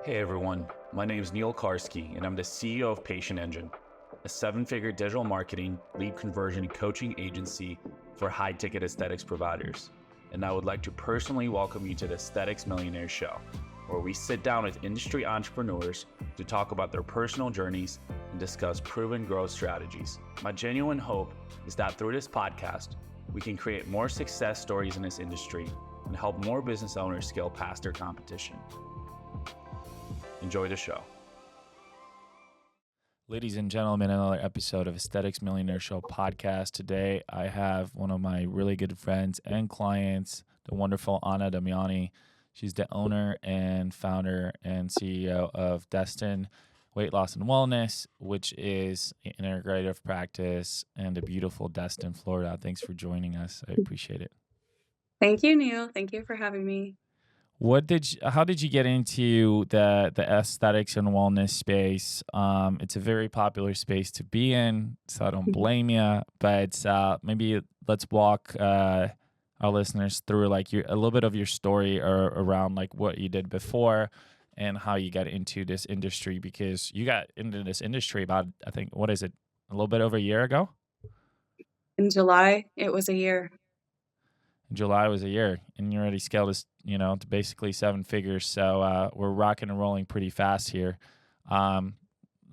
Hey everyone, my name is Neil Karski, and I'm the CEO of Patient Engine, a seven-figure digital marketing, lead conversion, and coaching agency for high-ticket aesthetics providers. And I would like to personally welcome you to the Aesthetics Millionaires show, where we sit down with industry entrepreneurs to talk about their personal journeys and discuss proven growth strategies. My genuine hope is that through this podcast, we can create more success stories in this industry and help more business owners scale past their competition. Enjoy the show. Ladies and gentlemen, another episode of Aesthetics Millionaire Show podcast. Today, I have one of my really good friends and clients, the wonderful Damiani. She's the owner and founder and CEO of Destin Weight Loss and Wellness, which is an integrative practice and a beautiful Destin, Florida. Thanks for joining us. I appreciate it. Thank you, Neil. Thank you for having me. How did you get into the aesthetics and wellness space? It's a very popular space to be in, so I don't blame you. But maybe let's walk our listeners through like a little bit of your story or around like what you did before and how you got into this industry, because you got into this industry about, I think, what is it, a little bit over a year ago? In July, it was a year. July was a year, and you already scaled this, to basically seven figures. So we're rocking and rolling pretty fast here.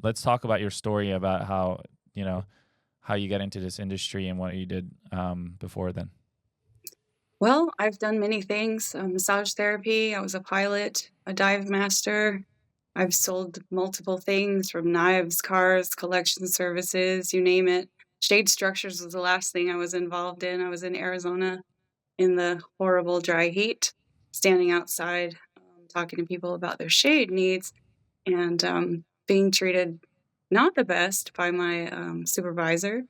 Let's talk about your story about how you got into this industry and what you did before then. Well, I've done many things. Massage therapy. I was a pilot, a dive master. I've sold multiple things from knives, cars, collection services, you name it. Shade structures was the last thing I was involved in. I was in Arizona in the horrible dry heat, standing outside, talking to people about their shade needs, and being treated not the best by my supervisor,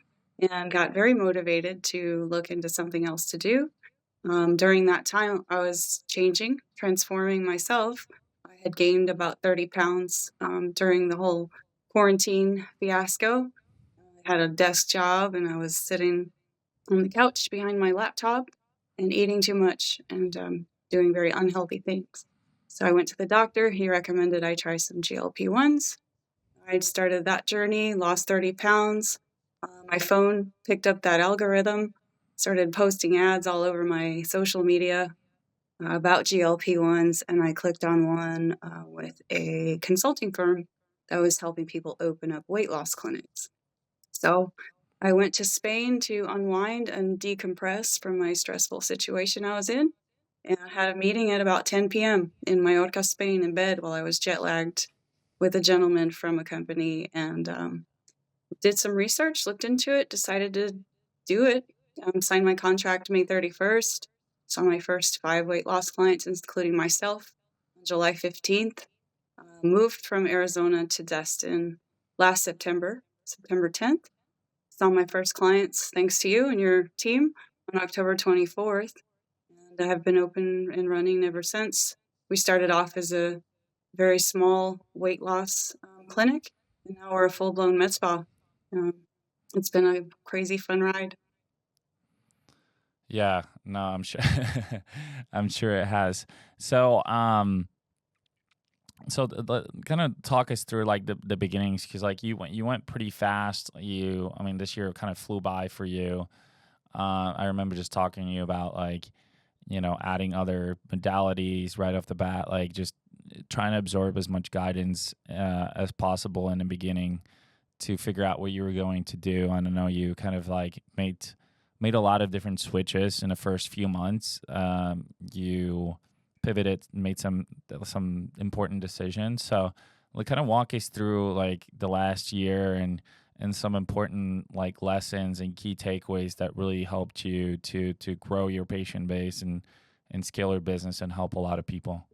and got very motivated to look into something else to do. During that time, I was changing, transforming myself. I had gained about 30 pounds during the whole quarantine fiasco. I had a desk job, and I was sitting on the couch behind my laptop and eating too much and doing very unhealthy things. So I went to the doctor. He recommended I try some GLP-1s. I started that journey, lost 30 pounds. My phone picked up that algorithm, started posting ads all over my social media about GLP-1s, and I clicked on one with a consulting firm that was helping people open up weight loss clinics. So I went to Spain to unwind and decompress from my stressful situation I was in, and I had a meeting at about 10 p.m. in Mallorca, Spain, in bed while I was jet lagged with a gentleman from a company, and did some research, looked into it, decided to do it, signed my contract May 31st, saw my first 5 weight loss clients, including myself, on July 15th, moved from Arizona to Destin last September 10th. Saw my first clients, thanks to you and your team, on October 24th, and I have been open and running ever since. We started off as a very small weight loss clinic, and now we're a full-blown med spa. It's been a crazy fun ride. Yeah, no, I'm sure. I'm sure it has. So, kind of talk us through like the beginnings, because like you went pretty fast. This year kind of flew by for you. I remember just talking to you about like, adding other modalities right off the bat, like just trying to absorb as much guidance as possible in the beginning to figure out what you were going to do. I don't know, you kind of like made a lot of different switches in the first few months. You pivoted, made some important decisions. So like kind of walk us through like the last year and some important like lessons and key takeaways that really helped you to grow your patient base and scale your business and help a lot of people.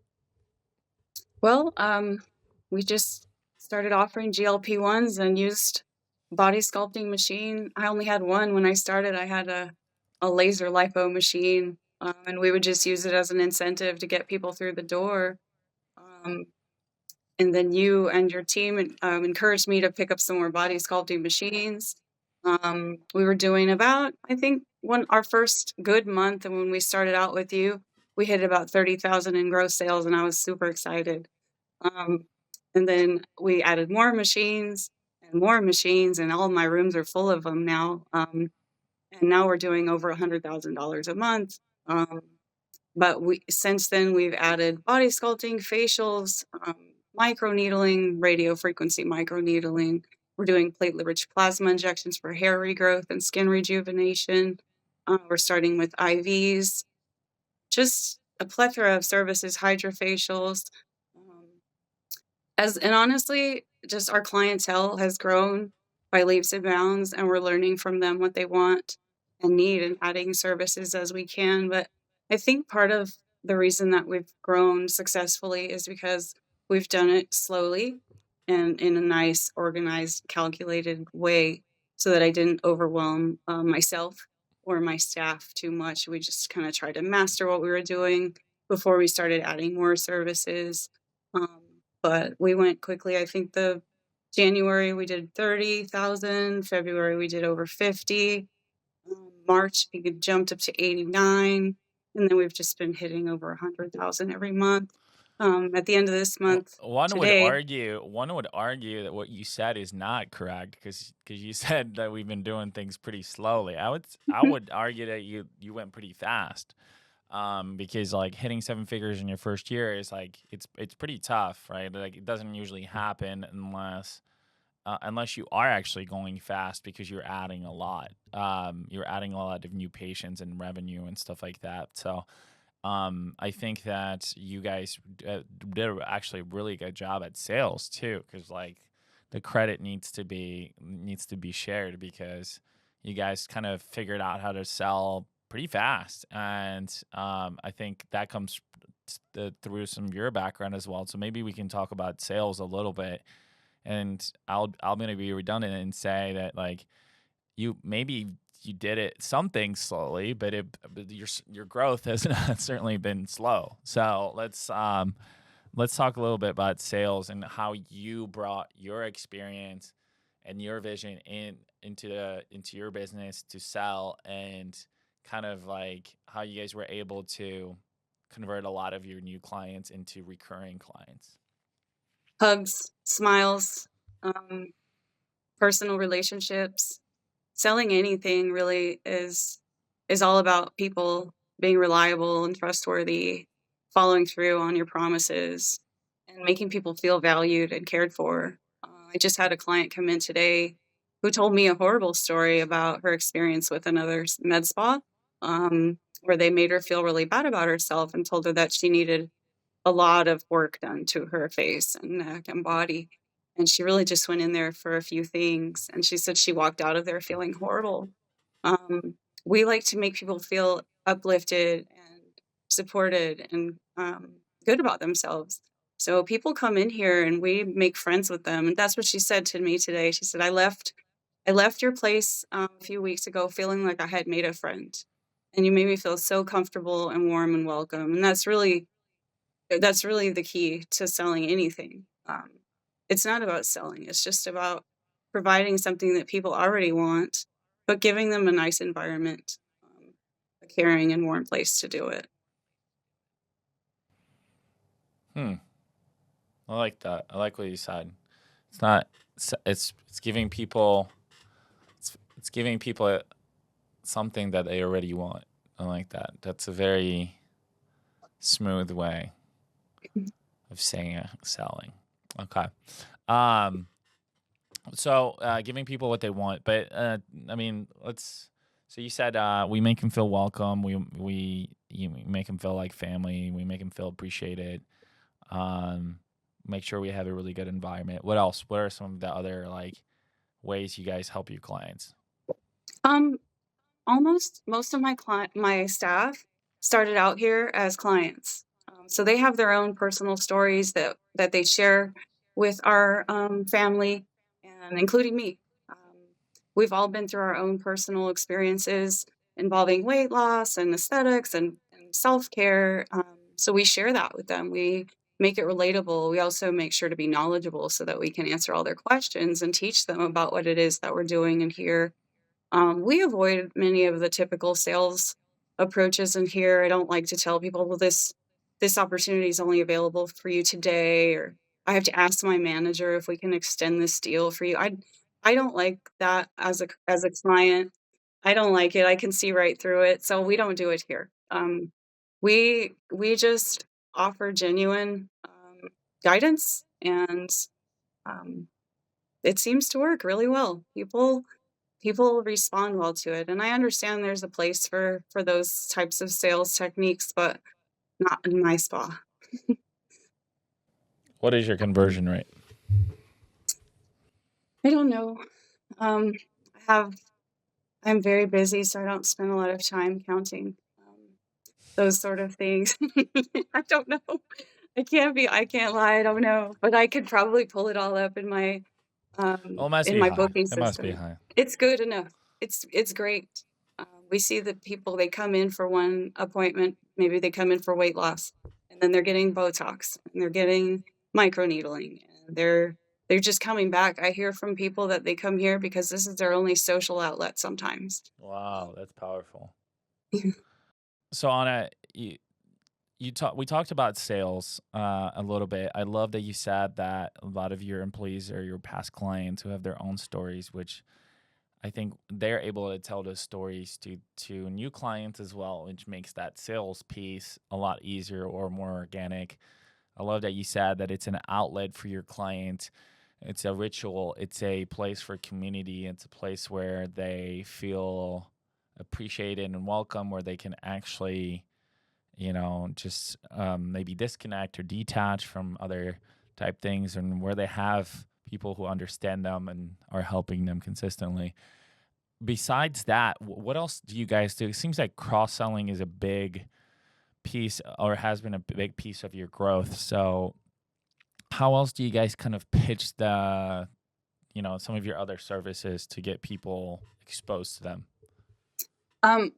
Well, we just started offering GLP-1s and used body sculpting machine. I only had one when I started. I had a laser lipo machine, and we would just use it as an incentive to get people through the door. And then you and your team encouraged me to pick up some more body sculpting machines. We were doing about, I think, our first good month, and when we started out with you, we hit about 30,000 in gross sales, and I was super excited. Um, and then we added more machines and more machines, and all my rooms are full of them now. And now we're doing over $100,000 a month. But since then we've added body sculpting, facials, microneedling, radio frequency microneedling. We're doing platelet-rich plasma injections for hair regrowth and skin rejuvenation. We're starting with IVs, just a plethora of services, hydrofacials. And honestly, just our clientele has grown by leaps and bounds, and we're learning from them what they want and need and adding services as we can. But I think part of the reason that we've grown successfully is because we've done it slowly and in a nice, organized, calculated way so that I didn't overwhelm myself or my staff too much. We just kind of tried to master what we were doing before we started adding more services. Um, but we went quickly. I think the January we did 30,000, February we did over 50, March we jumped up to 89, and then we've just been hitting over 100,000 every month. At the end of this month, today, One would argue that what you said is not correct because you said that we've been doing things pretty slowly. I would argue that you went pretty fast. Because like hitting seven figures in your first year is like it's pretty tough, right? Like it doesn't usually happen unless you are actually going fast because you're adding a lot. You're adding a lot of new patients and revenue and stuff like that. So I think that you guys did actually a really good job at sales too, because like the credit needs to be shared because you guys kind of figured out how to sell pretty fast, and I think that comes through some of your background as well. So maybe we can talk about sales a little bit, and I'm gonna be redundant and say that like you did it something slowly, but your growth has certainly been slow. So let's talk a little bit about sales and how you brought your experience and your vision into your business to sell, and kind of like how you guys were able to convert a lot of your new clients into recurring clients. hugs, smiles, personal relationships. Selling anything really is all about people being reliable and trustworthy, following through on your promises, and making people feel valued and cared for. I just had a client come in today who told me a horrible story about her experience with another med spa, where they made her feel really bad about herself and told her that she needed a lot of work done to her face and neck and body. And she really just went in there for a few things. And she said she walked out of there feeling horrible. We like to make people feel uplifted and supported and good about themselves. So people come in here and we make friends with them. And that's what she said to me today. She said, I left your place a few weeks ago feeling like I had made a friend. And you made me feel so comfortable and warm and welcome. And that's really the key to selling anything. It's not about selling. It's just about providing something that people already want, but giving them a nice environment, a caring and warm place to do it. I like that. I like what you said. It's giving people something that they already want. I like that. That's a very smooth way of saying selling. Okay. So giving people what they want, but I mean, so you said we make them feel welcome. We make them feel like family. We make them feel appreciated. Make sure we have a really good environment. What else? What are some of the other like ways you guys help your clients? Almost most of my staff started out here as clients. So they have their own personal stories that they share with our family, and including me. We've all been through our own personal experiences involving weight loss and aesthetics and self-care. So we share that with them. We make it relatable. We also make sure to be knowledgeable so that we can answer all their questions and teach them about what it is that we're doing in here. We avoid many of the typical sales approaches in here. I don't like to tell people, well, this opportunity is only available for you today, or I have to ask my manager if we can extend this deal for you. I don't like that as a client. I don't like it. I can see right through it. So we don't do it here. We just offer genuine guidance, and um, it seems to work really well. People respond well to it, and I understand there's a place for those types of sales techniques, but not in my spa. What is your conversion rate? I don't know. Um, I have I'm very busy, so I don't spend a lot of time counting those sort of things. I don't know. I can't lie. I don't know, but I could probably pull it all up Well, it must in be my high. booking It must be system. high. It's good enough. It's great. We see the people, they come in for one appointment, maybe they come in for weight loss, and then they're getting Botox and they're getting microneedling, and they're just coming back. I hear from people that they come here because this is their only social outlet sometimes. Wow, that's powerful. Um, So Anna, we talked about sales a little bit. I love that you said that a lot of your employees are your past clients who have their own stories, which I think they're able to tell those stories to new clients as well, which makes that sales piece a lot easier or more organic. I love that you said that it's an outlet for your client. It's a ritual. It's a place for community. It's a place where they feel appreciated and welcome, where they can actually, just maybe disconnect or detach from other type things, and where they have people who understand them and are helping them consistently. Besides that, what else do you guys do? It seems like cross selling is a big piece, or has been a big piece of your growth. So, how else do you guys kind of pitch some of your other services to get people exposed to them? Um,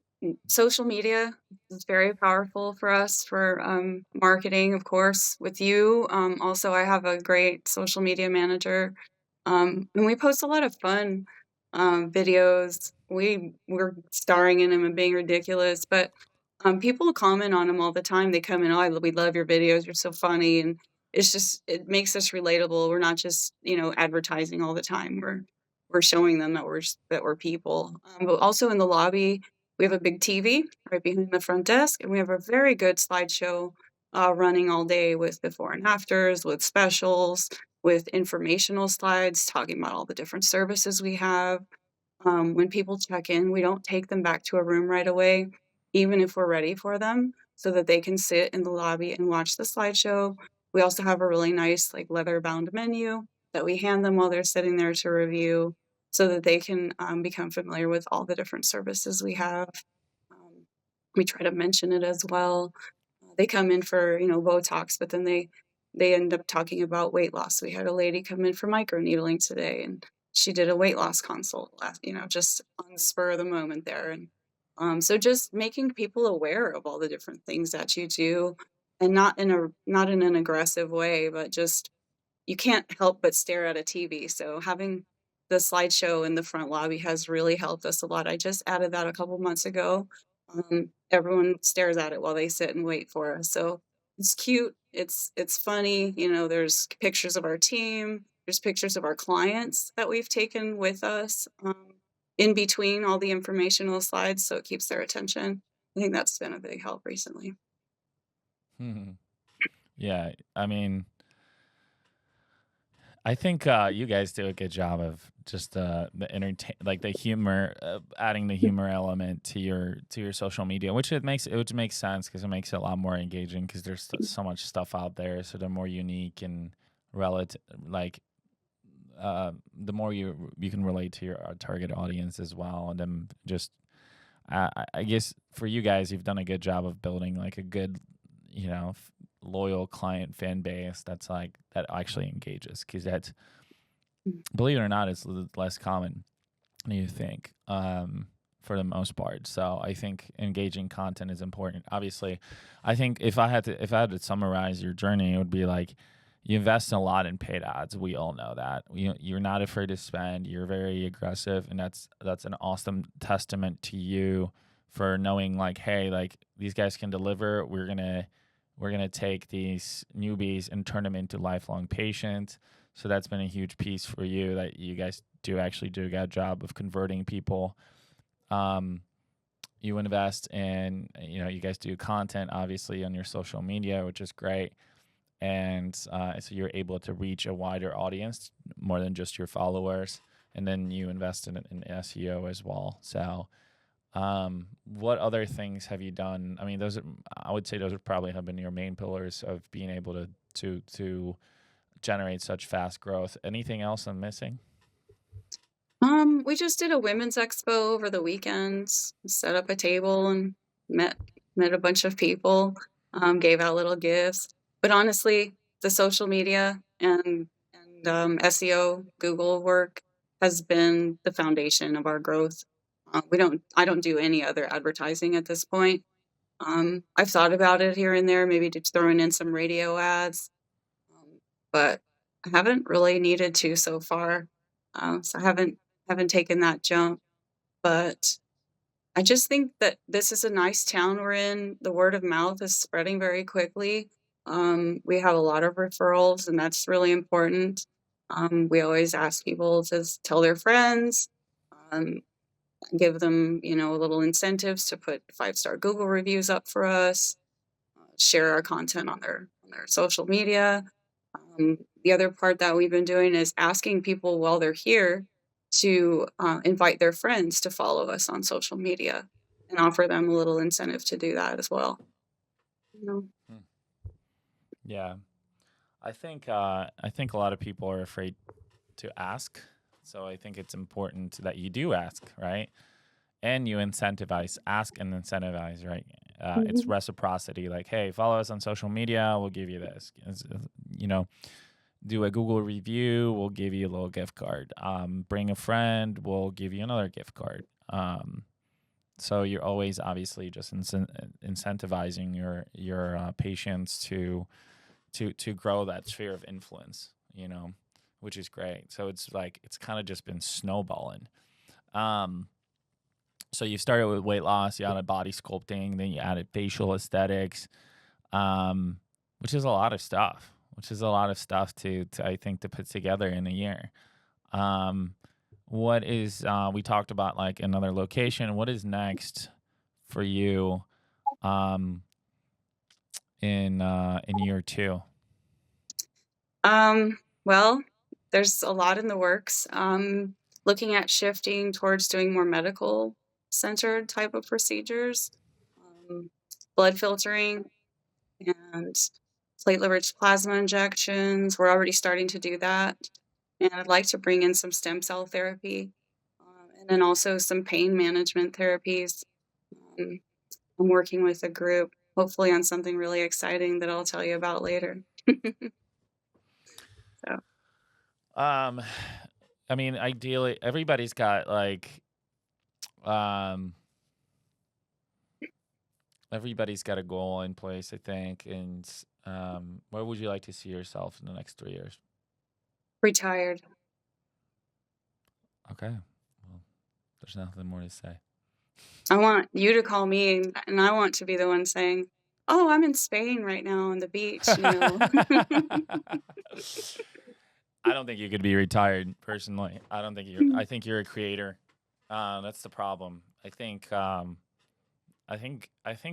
Social media is very powerful for us for marketing, of course, with you. Also, I have a great social media manager, and we post a lot of fun videos. We're starring in them and being ridiculous, but people comment on them all the time. They come in, oh, we love your videos. You're so funny, and it makes us relatable. We're not just advertising all the time. We're showing them that we're people. But also in the lobby, we have a big TV right behind the front desk, and we have a very good slideshow running all day with before and afters, with specials, with informational slides talking about all the different services we have. When people check in, we don't take them back to a room right away, even if we're ready for them, so that they can sit in the lobby and watch the slideshow. We also have a really nice, like, leather-bound menu that we hand them while they're sitting there to review, so that they can become familiar with all the different services we have. Um, we try to mention it as well. They come in for Botox, but then they end up talking about weight loss. We had a lady come in for microneedling today, and she did a weight loss consult just on the spur of the moment there. And so just making people aware of all the different things that you do, and not in an aggressive way, but just you can't help but stare at a TV. So having the slideshow in the front lobby has really helped us a lot. I just added that a couple months ago. Everyone stares at it while they sit and wait for us. So it's cute. It's funny. There's pictures of our team. There's pictures of our clients that we've taken with us in between all the informational slides, so it keeps their attention. I think that's been a big help recently. Yeah, I mean, I think you guys do a good job of just the like the humor, adding the humor element to your social media, which makes sense because it makes it a lot more engaging because there's so much stuff out there, so they're more unique and relative. Like, the more you can relate to your target audience as well, and then just I guess for you guys, you've done a good job of building like a good, loyal client fan base that's like that actually engages, because that's, believe it or not, it's less common than you think, for the most part. So I think engaging content is important. Obviously, I think if I had to summarize your journey, it would be like you invest a lot in paid ads. We all know that. You're not afraid to spend. You're very aggressive, and that's an awesome testament to you for knowing like, hey, like these guys can deliver. we're going to take these newbies and turn them into lifelong patients. So that's been a huge piece for you, that you guys do actually do a good job of converting people. You invest in, you guys do content obviously on your social media, which is great. And so you're able to reach a wider audience more than just your followers. And then you invest in SEO as well. So what other things have you done? I mean, I would say those would probably have been your main pillars of being able to generate such fast growth. Anything else I'm missing? We just did a women's expo over the weekend, set up a table and met a bunch of people, gave out little gifts. But honestly, the social media and SEO, Google work has been the foundation of our growth. I don't do any other advertising at this point. I've thought about it here and there, maybe just throwing in some radio ads, but I haven't really needed to so far. So I haven't taken that jump. But I just think that this is a nice town we're in. The word of mouth is spreading very quickly. We have a lot of referrals, and that's really important. We always ask people to tell their friends, give them, a little incentives to put 5-star Google reviews up for us, share our content on their social media. The other part that we've been doing is asking people while they're here to invite their friends to follow us on social media and offer them a little incentive to do that as well. Yeah, I think a lot of people are afraid to ask. So I think it's important that you do ask, right? And you ask and incentivize, right? It's reciprocity. Like, hey, follow us on social media, we'll give you this. Do a Google review, we'll give you a little gift card. Bring a friend, we'll give you another gift card. So you're always obviously just incentivizing your patients to grow that sphere of influence, which is great. So it's kind of just been snowballing. So you started with weight loss, you added body sculpting, then you added facial aesthetics, which is a lot of stuff. To I think to put together in a year. What is we talked about like another location. What is next for you in year 2? Well, there's a lot in the works. Looking at shifting towards doing more medical centered type of procedures, blood filtering and platelet-rich plasma injections. We're already starting to do that. And I'd like to bring in some stem cell therapy, and then also some pain management therapies. I'm working with a group, hopefully on something really exciting that I'll tell you about later. So. I mean, ideally, everybody's got everybody's got a goal in place, I think. And where would you like to see yourself in the next 3 years? Retired. Okay. Well, there's nothing more to say. I want you to call me, and I want to be the one saying, "Oh, I'm in Spain right now on the beach." I don't think you could be retired, personally. I think you're a creator. That's the problem. I think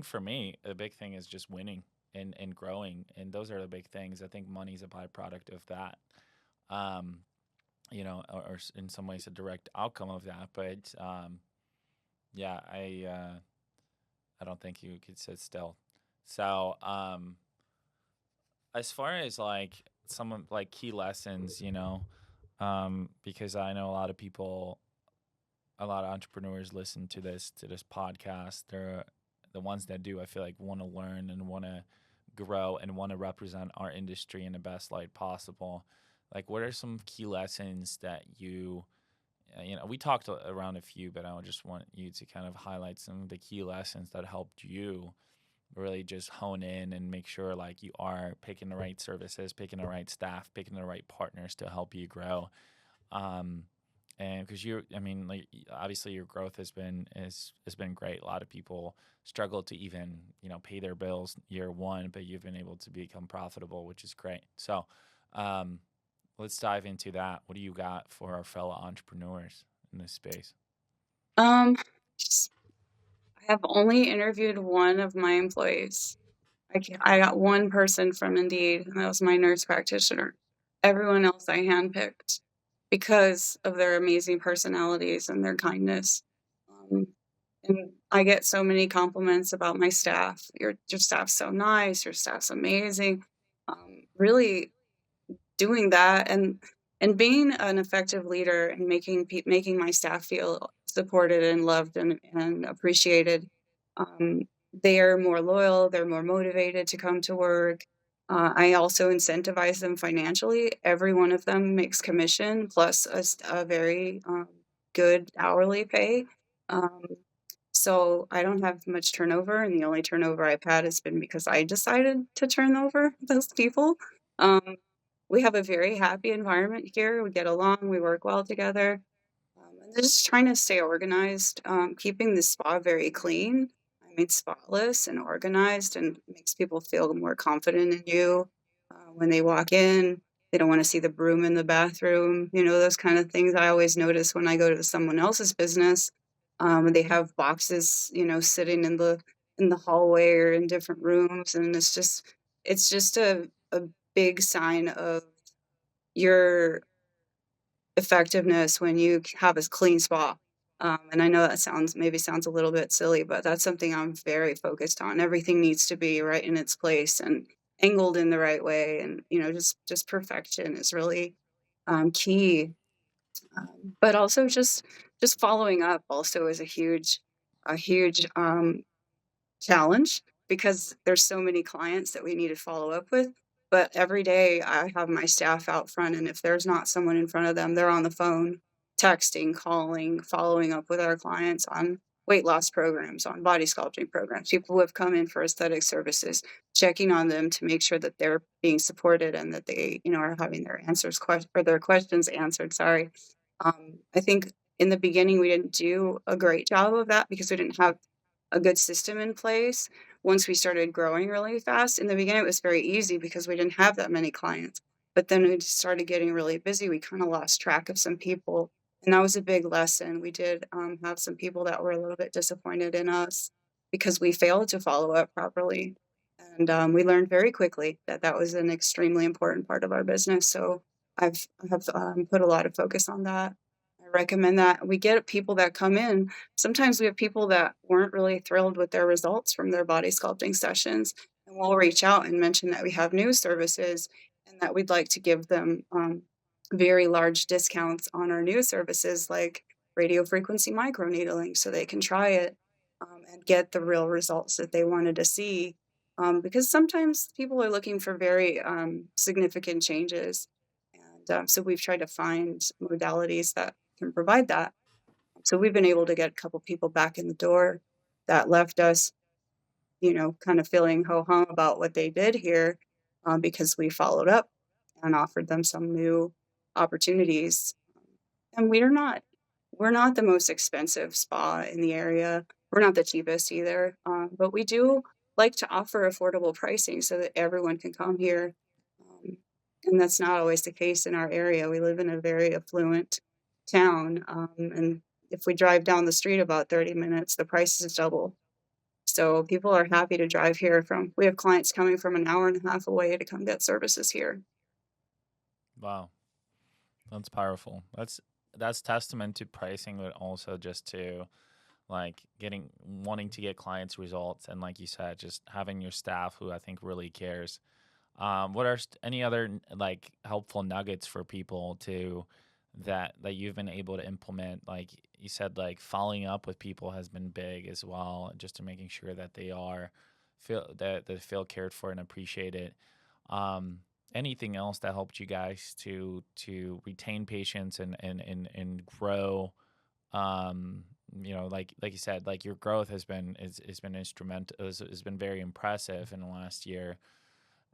for me, the big thing is just winning and growing, and those are the big things. I think money's a byproduct of that. Or in some ways a direct outcome of that. But yeah, I don't think you could sit still. So as far as like some like key lessons, because I know a lot of entrepreneurs listen to this podcast. They're the ones that do, I feel like, want to learn and want to grow and want to represent our industry in the best light possible. Like, what are some key lessons that we talked around a few, but I just want you to kind of highlight some of the key lessons that helped you really just hone in and make sure like you are picking the right services, picking the right staff, picking the right partners to help you grow. And because I mean, like obviously your growth has been great. A lot of people struggle to even pay their bills year one, but you've been able to become profitable, which is great. So, um, let's dive into that. What do you got for our fellow entrepreneurs in this space? Um, just, I have only interviewed one of my employees. I got one person from Indeed, and that was my nurse practitioner. Everyone else I handpicked because of their amazing personalities and their kindness. Um, and I get so many compliments about my staff. Your staff's so nice. Your staff's amazing. Really doing that and being an effective leader and making my staff feel supported and loved and appreciated. Um, they are more loyal. They're more motivated to come to work. I also incentivize them financially. Every one of them makes commission plus a very good hourly pay. Um, so I don't have much turnover, and the only turnover I've had has been because I decided to turn over those people. Um, we have a very happy environment here. We get along, we work well together. And just trying to stay organized, keeping the spa very clean. I mean, spotless and organized, and makes people feel more confident in you when they walk in. They don't want to see the broom in the bathroom. Those kind of things I always notice when I go to someone else's business. They have boxes, sitting in the hallway or in different rooms, and it's just a big sign of your effectiveness when you have a clean spa. And I know that sounds a little bit silly, but that's something I'm very focused on. Everything needs to be right in its place and angled in the right way, and just perfection is really key. But also just following up also is a huge challenge because there's so many clients that we need to follow up with. But every day I have my staff out front, and if there's not someone in front of them, they're on the phone, texting, calling, following up with our clients on weight loss programs, on body sculpting programs, people who have come in for aesthetic services, checking on them to make sure that they're being supported and that they, are having their questions answered. Sorry. I think in the beginning we didn't do a great job of that because we didn't have a good system in place. Once we started growing really fast, in the beginning it was very easy because we didn't have that many clients. But then we just started getting really busy. We kind of lost track of some people, and that was a big lesson. We did have some people that were a little bit disappointed in us because we failed to follow up properly. And we learned very quickly that that was an extremely important part of our business. So I have put a lot of focus on that. I recommend that we get people that come in. Sometimes we have people that weren't really thrilled with their results from their body sculpting sessions, and we'll reach out and mention that we have new services and that we'd like to give them very large discounts on our new services like radio frequency microneedling so they can try it and get the real results that they wanted to see. Because sometimes people are looking for very significant changes. And so we've tried to find modalities that can provide that. So we've been able to get a couple people back in the door that left us, kind of feeling ho hum about what they did here because we followed up and offered them some new opportunities. And we're not the most expensive spa in the area. We're not the cheapest either, but we do like to offer affordable pricing so that everyone can come here. Um, and that's not always the case in our area. We live in a very affluent town, and if we drive down the street about 30 minutes, the price is double. So people are happy to drive here we have clients coming from an hour and a half away to come get services here. Wow, that's powerful. That's testament to pricing, but also just to like wanting to get clients results, and like you said, just having your staff who I think really cares. What are any other like helpful nuggets for people to that you've been able to implement? Like you said, like following up with people has been big as well, just to making sure that they feel cared for and appreciated. Um, Anything else that helped you guys to retain patients and grow? Um, like you said, like your growth has been instrumental, has been very impressive in the last year.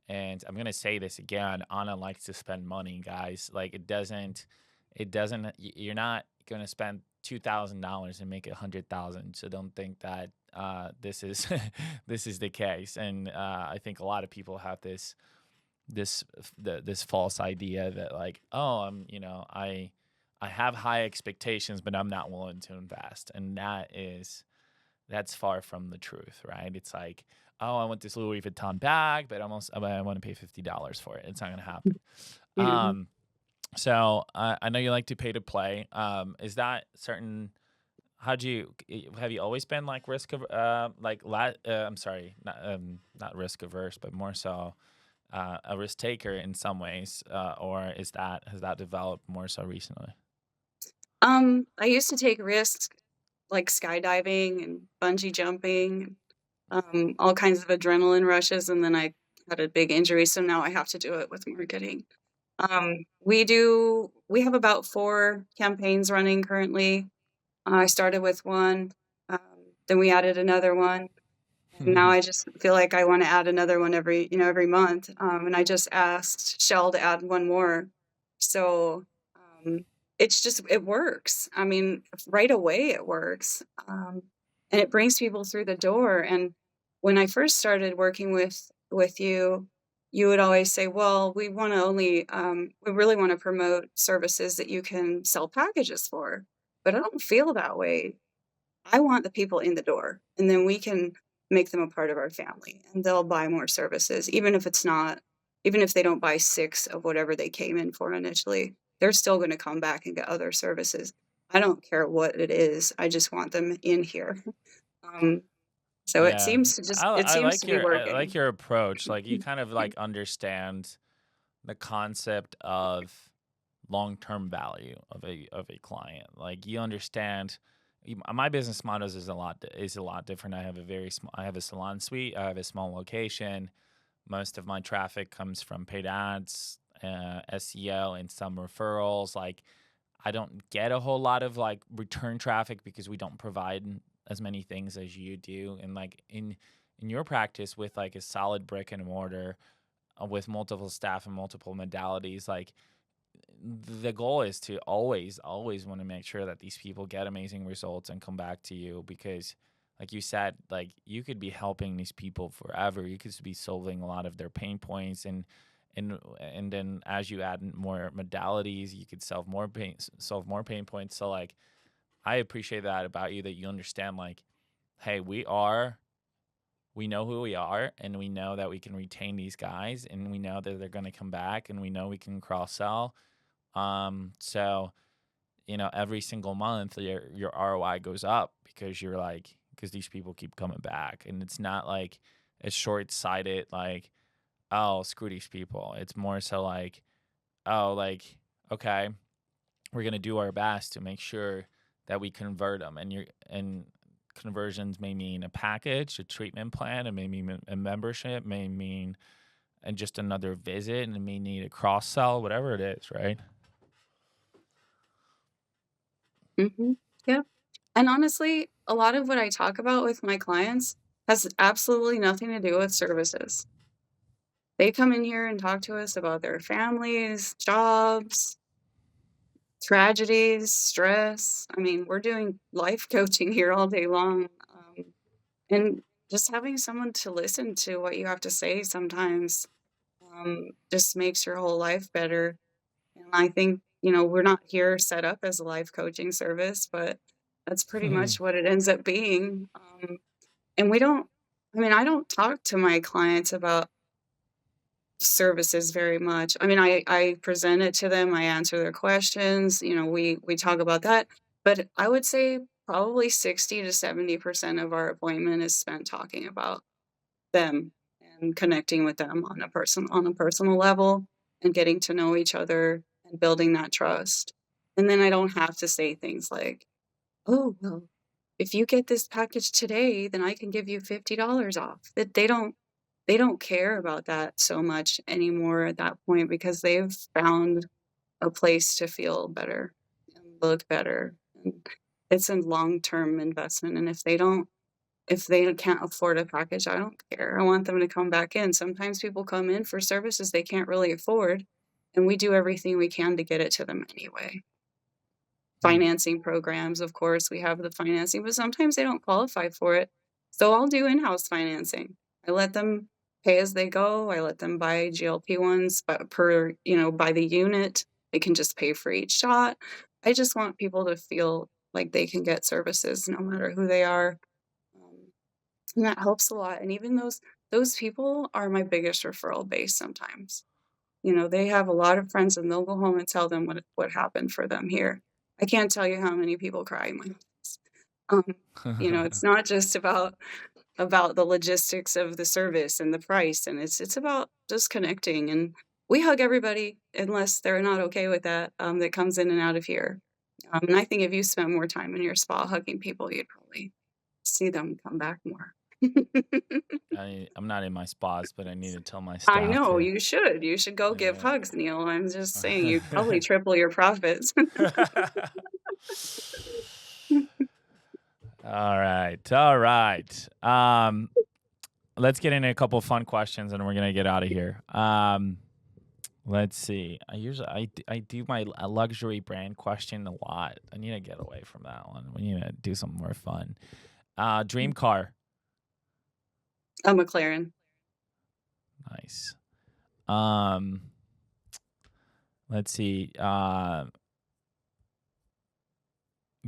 And I'm gonna say this again, Anna likes to spend money, guys. Like it doesn't it doesn't. You're not going to spend $2,000 and make 100,000. So don't think that this is this is the case. And I think a lot of people have this false idea that like, oh, I have high expectations, but I'm not willing to invest, and that's far from the truth, right? It's like, oh, I want this Louis Vuitton bag, but I want to pay $50 for it. It's not going to happen. Mhm. So I know you like to pay to play. Is that certain? Have you always been like I'm sorry, not risk averse, but more so a risk taker in some ways, or has that developed more so recently? I used to take risks like skydiving and bungee jumping, all kinds of adrenaline rushes, and then I had a big injury, so now I have to do it with marketing. We have about 4 campaigns running currently. I started with one, um, then we added another one, and now I just feel like I want to add another one every month. And I just asked Shell to add one more. So um, it works. I mean, right away it works. And it brings people through the door. And when I first started working with you, you would always say, well, we really want to promote services that you can sell packages for. But I don't feel that way. I want the people in the door, and then we can make them a part of our family, and they'll buy more services, even if they don't buy 6 of whatever they came in for initially, they're still gonna come back and get other services. I don't care what it is, I just want them in here. Um, so Yeah, it seems to be I like working. your approach. Like you kind of like understand the concept of long-term value of a client. Like you understand my business models is a lot different. I have a very small I have a salon suite, I have a small location. Most of my traffic comes from paid ads, SEO, and some referrals. Like I don't get a whole lot of like return traffic because we don't provide as many things as you do. And like in your practice with like a solid brick and mortar with multiple staff and multiple modalities, like the goal is to always want to make sure that these people get amazing results and come back to you because like you said, like you could be helping these people forever. You could be solving a lot of their pain points and then as you add more modalities, you could solve more pain points. So like I appreciate that about you, that you understand like, hey, we know who we are and we know that we can retain these guys and we know that they're going to come back and we know we can cross sell. So every single month your ROI goes up because these people keep coming back, and it's not like a short sighted like, oh, screw these people. It's more so like, oh, like, okay, we're gonna do our best to make sure that we convert them, and conversions may mean a package, a treatment plan, it may mean a membership, may mean and just another visit, and it may need a cross sell, whatever it is, right? Mhm. Yeah. And honestly, a lot of what I talk about with my clients has absolutely nothing to do with services. They come in here and talk to us about their families, jobs, tragedies, stress. I mean, we're doing life coaching here all day long. And just having someone to listen to what you have to say sometimes just makes your whole life better. And I think, we're not here set up as a life coaching service, but that's pretty much what it ends up being. And I don't talk to my clients about services very much. I mean, I present it to them, I answer their questions, we talk about that. But I would say probably 60 to 70% of our appointment is spent talking about them and connecting with them on a personal level and getting to know each other and building that trust. And then I don't have to say things like, "Oh, well, if you get this package today, then I can give you $50 off." That they don't care about that so much anymore at that point because they've found a place to feel better and look better. And it's a long-term investment. And if they can't afford a package, I don't care. I want them to come back in. Sometimes people come in for services they can't really afford, and we do everything we can to get it to them anyway. financing programs. Of course, we have the financing, but sometimes they don't qualify for it. So I'll do in-house financing. I let them pay as they go. I let them buy GLP-1s by the unit. They can just pay for each shot. I just want people to feel like they can get services no matter who they are. And that helps a lot. And even those people are my biggest referral base sometimes. They have a lot of friends and they'll go home and tell them what happened for them here. I can't tell you how many people cry in my office. It's not just about the logistics of the service and the price, and it's about just connecting. And we hug everybody unless they're not okay with that comes in and out of here. And I think if you spent more time in your spa hugging people, you'd probably see them come back more. I'm not in my spas, but I need to tell my I staff know, to. you should. You should go give hugs, Neil. I'm just saying you'd probably triple your profits. All right. Let's get into a couple of fun questions, and we're gonna get out of here. Let's see. I do my luxury brand question a lot. I need to get away from that one. We need to do something more fun. Dream car. A McLaren. Nice. Let's see.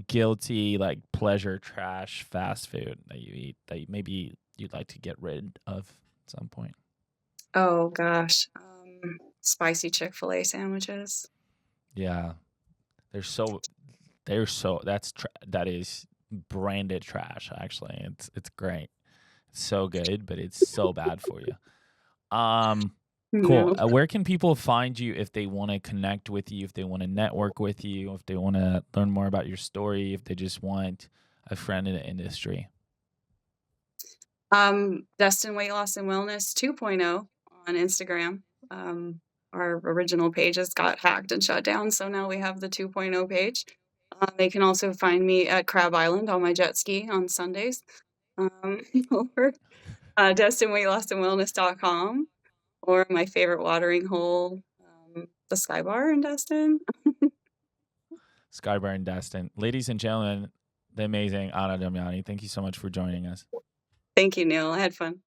Guilty, like pleasure, trash, fast food that you eat that maybe you'd like to get rid of at some point. Oh gosh, spicy Chick-fil-A sandwiches. Yeah, that is branded trash. Actually, it's great. It's so good, but it's so bad for you. Cool. No. Where can people find you if they want to connect with you, if they want to network with you, if they want to learn more about your story, if they just want a friend in the industry? Destin Weight Loss and Wellness 2.0 on Instagram. Our original pages got hacked and shut down, so now we have the 2.0 page. They can also find me at Crab Island on my jet ski on Sundays. Or DestinWeightLossAndWellness.com, or my favorite watering hole, the Sky Bar in Destin. Sky Bar in Destin. Ladies and gentlemen, the amazing Anna Damiani, thank you so much for joining us. Thank you, Neil. I had fun.